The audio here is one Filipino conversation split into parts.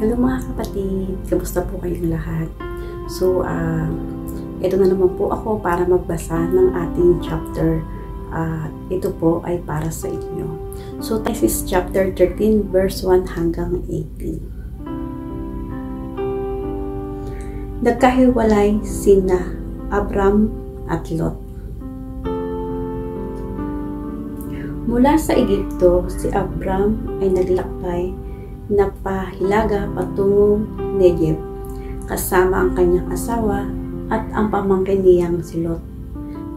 Hello mga kapatid, kamusta po kayong lahat? So, ito na naman po ako para magbasa ng ating chapter. Ito po ay para sa inyo. So, this is chapter 13 verse 1 hanggang 18. Nagkahiwalay sina Abram at Lot. Mula sa Egypto, si Abram ay naglakbay na pahilaga patungong Negev, kasama ang kanyang asawa at ang pamangkin niyang si Lot.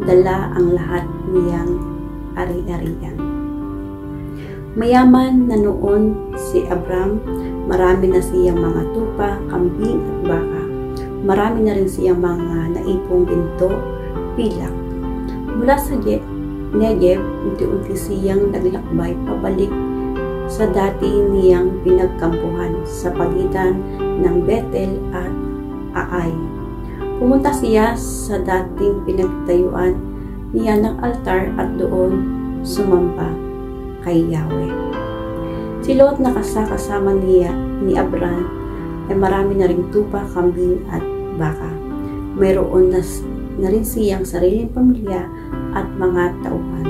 Dala ang lahat niyang ari-arian. Mayaman na noon si Abram, marami na siyang mga tupa, kambing at baka. Marami na rin siyang mga naipong ginto, pilak. Mula sa Negev, unti-unti siyang naglakbay pabalik sa dati niyang pinagkampuhan sa pagitan ng Bethel at Ai. Pumunta siya sa dating pinagtayuan niya ng altar at doon sumamba kay Yahweh. Si Lot na kasama niya ni Abram ay marami na ring tupa, kambing at baka. Mayroon na rin siyang sariling pamilya at mga tauhan.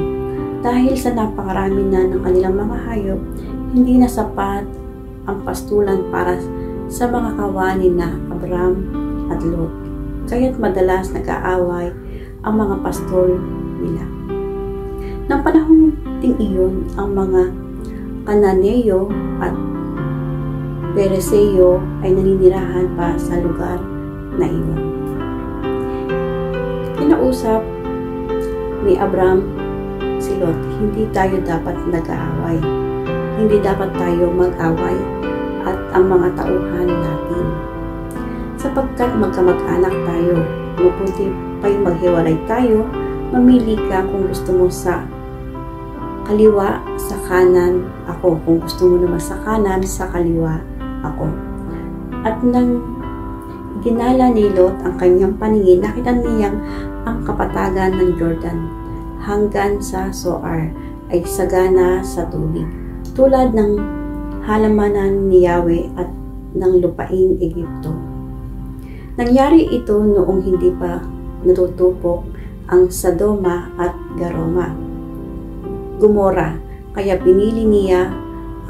Dahil sa napakarami na ng kanilang mga hayop, hindi na sapat ang pastulan para sa mga kawani na Abram at Lot. Kaya't madalas nag-aaway ang mga pastol nila. Nang panahon ding iyon, ang mga Kananeo at Pereseo ay naninirahan pa sa lugar na iyon. Kinausap ni Abram si Lot, hindi tayo dapat nag-aaway. Hindi dapat tayo mag-away at ang mga tauhan natin. Sapagkat magkamag-anak tayo, mabuti pa'y maghiwalay tayo, mamili ka kung gusto mo sa kaliwa, sa kanan ako. Kung gusto mo naman sa kanan, sa kaliwa ako. At nang ginala ni Lot ang kanyang paningin, nakita niyang ang kapatagan ng Jordan hanggang sa Zoar ay sagana sa tubig, tulad ng halamanan ni Yahweh at ng lupaing Egypto. Nangyari ito noong hindi pa natutupok ang Sodoma at Gomora, kaya pinili niya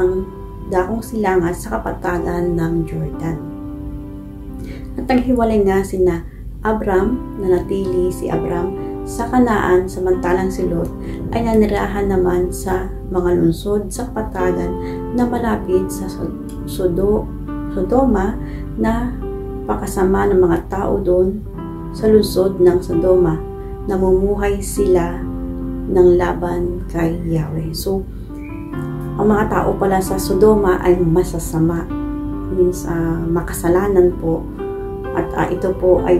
ang dakong silangan sa kapatagan ng Jordan. At naghiwalay nga sina Abram, nanatili si Abram sa Kanaan, samantalang si Lot ay nanirahan naman sa mga lungsod sa kapatagan na malapit sa Sodoma, na pakasama ng mga tao doon sa lungsod ng Sodoma. Namumuhay sila ng laban kay Yahweh. So, ang mga tao pala sa Sodoma ay masasama, means makasalanan po, at ito po ay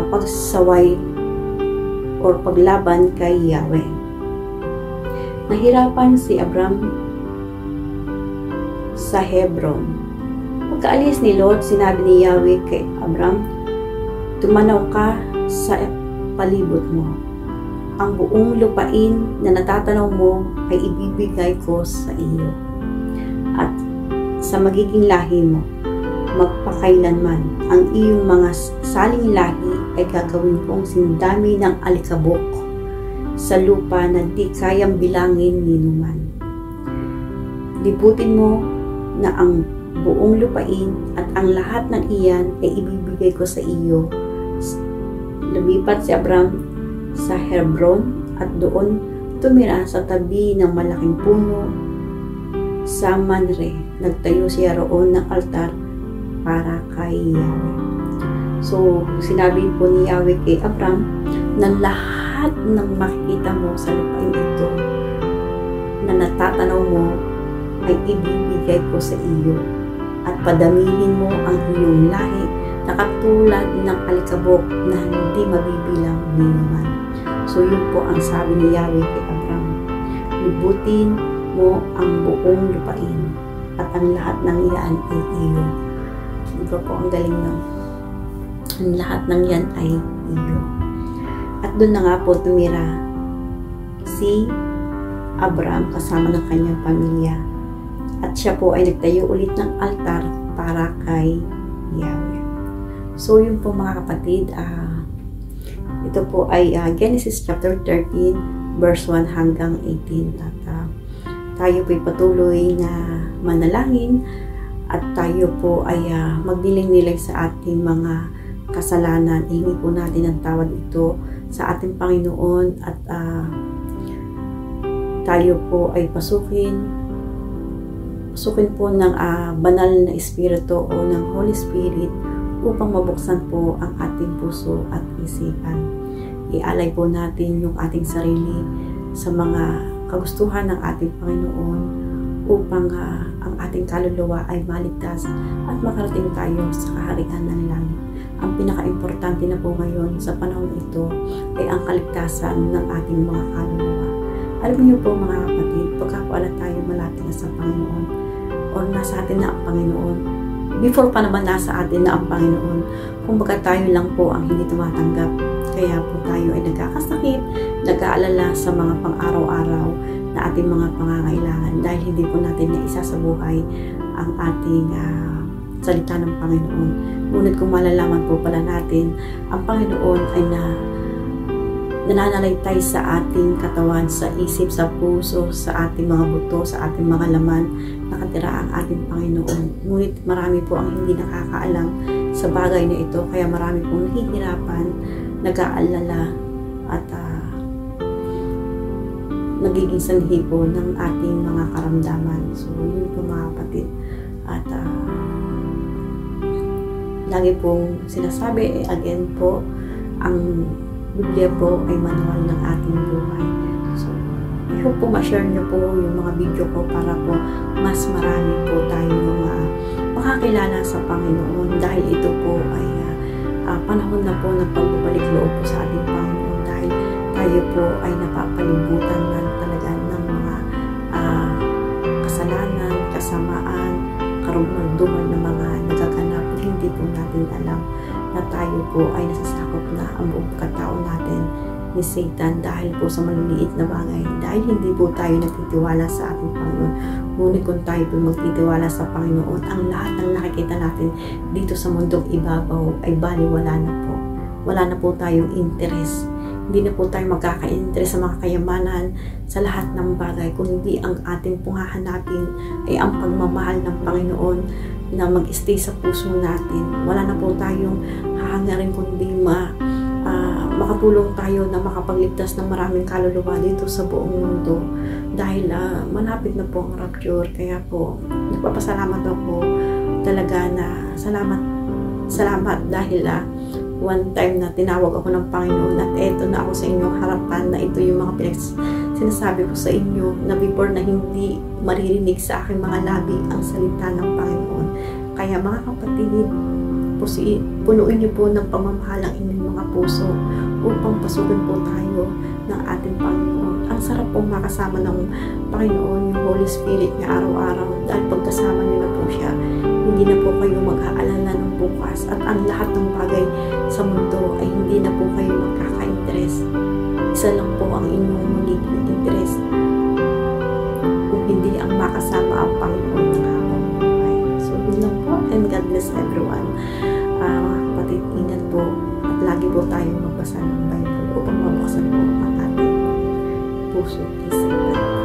pagsaway or paglaban kay Yahweh. Nahirapan si Abram sa Hebron. Pagkaalis ni Lot, sinabi ni Yahweh kay Abram, "Tumanaw ka sa palibot mo. Ang buong lupain na natatanaw mo ay ibibigay ko sa iyo. At sa magiging lahi mo, magpakailanman, ang iyong mga saling lahi ay gagawin kong sindami ng alikabok sa lupa na di kayang bilangin ni numan. Libutin mo na ang buong lupain at ang lahat ng iyan ay ibibigay ko sa iyo." Lumipat si Abram sa Hebron at doon tumira sa tabi ng malaking puno sa Manre. Nagtayo siya roon ng altar para kay Yahweh. So, sinabi po ni Yahweh kay Abram na lahat ng makikita mo sa lupain ito na natatanaw mo ay ibibigay ko sa iyo, at padamihin mo ang iyong lahi na katulad ng alikabok na hindi mabibilang ni naman. So, yun po ang sabi ni Yahweh kay Abram. Libutin mo ang buong lupain at ang lahat ng iyan ay iyo. Ito po ang galing ng ang lahat ng yan ay iyo. At doon na nga po tumira si Abram kasama ng kanyang pamilya At siya po ay nagtayo ulit ng altar para kay Yahweh. So yun po mga kapatid, ito po ay Genesis chapter 13 verse 1 hanggang 18. At tayo po ay patuloy na manalangin at tayo po ay magniling-niling sa ating mga kasalanan. Ihingi po natin ang tawad ito sa ating Panginoon at tayo po ay pasukin po ng banal na espiritu o ng Holy Spirit upang mabuksan po ang ating puso at isipan. Ialay po natin yung ating sarili sa mga kagustuhan ng ating Panginoon upang ang ating kaluluwa ay maligtas at makarating tayo sa kaharian ng langit. Ang pinaka-importante na po ngayon sa panahon ito ay ang kaligtasan ng ating mga kaluluwa. Alam niyo po mga kapatid, pagka po tayo malapit na sa Panginoon o nasa atin na ang Panginoon, before pa naman nasa atin na ang Panginoon, kumbaga tayo lang po ang hindi tumatanggap. Kaya po tayo ay nagkakasakit, nag-aalala sa mga pang-araw-araw na ating mga pangangailangan dahil hindi po natin naisa sa buhay ang ating salita ng Panginoon. Ngunit kung malalaman po pala natin, ang Panginoon ay nananalaytay sa ating katawan, sa isip, sa puso, sa ating mga buto, sa ating mga laman, nakatira ang ating Panginoon. Ngunit marami po ang hindi nakakaalam sa bagay na ito, kaya marami pong nahihirapan, nag-aalala at nagiging sanhi po ng ating mga karamdaman. So yun po mga kapatid. At lagi pong sinasabi, again po, ang Biblia po ay manual ng ating buhay. So, I hope po ma-share nyo po yung mga video ko para po mas marami po tayong makakilala sa Panginoon dahil ito po ay panahon na po ng pagbabalik loob po sa ating Panginoon dahil tayo po ay napapalibutan na talaga ng mga kasalanan, kasamaan, karumduman na mga nagaganap na hindi po natin alam na tayo po ay nasasakop na ang buong pagkatao natin ni Satan dahil po sa maliliit na bagay. Dahil hindi po tayo nagtitiwala sa ating Panginoon. Ngunit kung tayo po magtitiwala sa Panginoon, ang lahat ng nakikita natin dito sa mundong ibabaw ay baliwala na po. Wala na po tayong interes. Hindi na po tayo magkaka-interes sa mga kayamanan, sa lahat ng bagay, kundi ang ating pong hahanapin ay ang pagmamahal ng Panginoon na mag-stay sa puso natin. Wala na po tayong hahangarin kundi makatulong tayo na makapagligtas ng maraming kaluluwa dito sa buong mundo dahil malapit na po ang rapture. Kaya po nagpapasalamat ako talaga na salamat dahil one time na tinawag ako ng Panginoon at eto na ako sa inyong harapan na ito yung mga sinasabi ko sa inyo na before na hindi maririnig sa aking mga labi ang salita ng Panginoon. Kaya mga kapatid, punuin niyo po ng pamamahal ang inyong mga puso upang pasukin po tayo ng ating Panginoon. Ang sarap pong makasama ng Panginoon, yung Holy Spirit niya araw-araw dahil pagkasama niyo na po siya, hindi na po kayo mag-aalala ng bukas at ang lahat ng bagay sa mundo ay hindi na po kayo magkaka-interest. Isa lang po ang inyong magiging interest kung hindi ang makasama ang Panginoon ng habang buhay. So yun lang po, and God bless everyone. Mga kapatid, ingat po at lagi po tayong magbasa ng Bible upang mabuksan po ang ating puso, isipan.